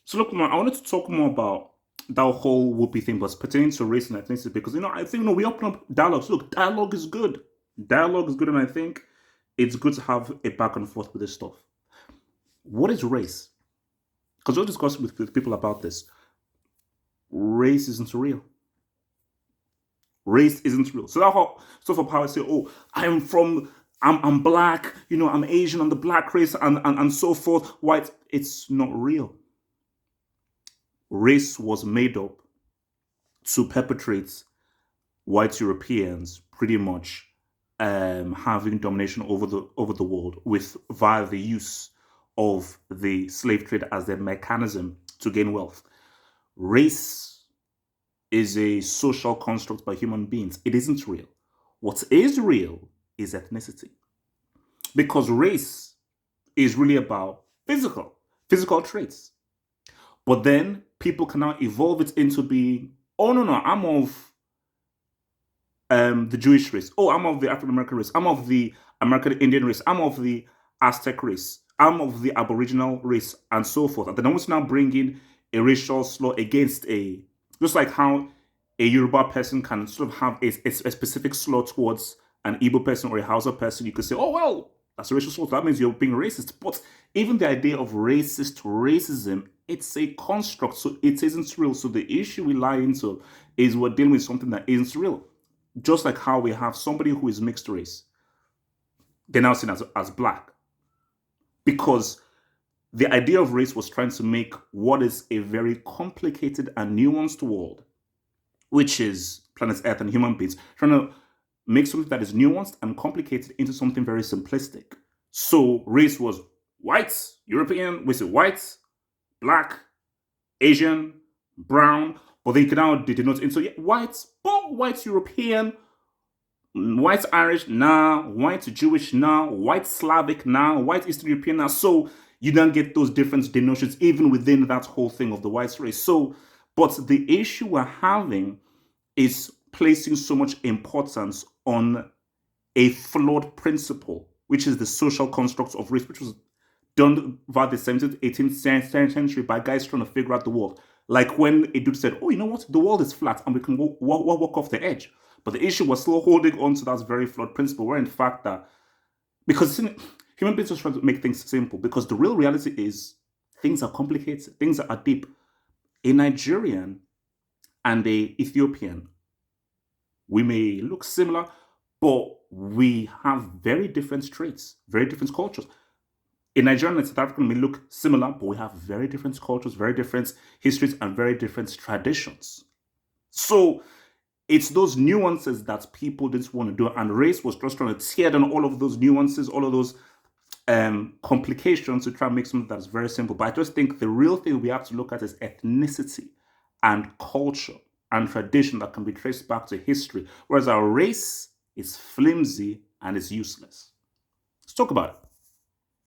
So look, man, I wanted to talk more about that whole whoopee thing, but pertaining to race and ethnicity, because I think we open up dialogues. Look, dialogue is good. Dialogue is good, and I think it's good to have a back and forth with this stuff. What is race? Because we'll discuss with people about this. Race isn't real. Race isn't real. So that whole stuff of how I say, oh, I'm black, I'm Asian, I'm the black race, and so forth. White, it's not real. Race was made up to perpetrate white Europeans pretty much having domination over the world with via the use of the slave trade as their mechanism to gain wealth. Race is a social construct by human beings. It isn't real. What is real is ethnicity. Because race is really about physical traits. But then people can now evolve it into being, oh no, I'm of the Jewish race. Oh, I'm of the African American race. I'm of the American Indian race. I'm of the Aztec race. I'm of the Aboriginal race, and so forth. And then I want to now bring in a racial slur against just like how a Yoruba person can sort of have a specific slur towards an Igbo person or a Hausa person. You could say, oh, well, that's a racial slur. That means you're being racist. But even the idea of racist racism, it's a construct, so it isn't real. So the issue we lie into is we're dealing with something that isn't real. Just like how we have somebody who is mixed race, they're now seen as black. Because the idea of race was trying to make what is a very complicated and nuanced world, which is planet Earth and human beings, trying to make something that is nuanced and complicated into something very simplistic. So race was white, European, we say white, black, Asian, brown, but they can now denote into white, but white European, white Irish, nah, white Jewish, nah, white Slavic, nah, white Eastern European, nah. So you don't get those different denotions even within that whole thing of the white race. So, but the issue we're having is placing so much importance on a flawed principle, which is the social construct of race, which was done via the 17th, 18th century by guys trying to figure out the world. Like when a dude said, oh, you know what? The world is flat and we can walk off the edge. But the issue was still holding on to that very flawed principle, where in fact because human beings are trying to make things simple, because the real reality is things are complicated, things are deep. A Nigerian and a Ethiopian, we may look similar, but we have very different traits, very different cultures. In Nigeria and South Africa may look similar, but we have very different cultures, very different histories, and very different traditions. So it's those nuances that people didn't want to do, and race was just trying to tear down all of those nuances, all of those complications to try and make something that's very simple. But I just think the real thing we have to look at is ethnicity and culture and tradition that can be traced back to history, whereas our race is flimsy and is useless. Let's talk about it.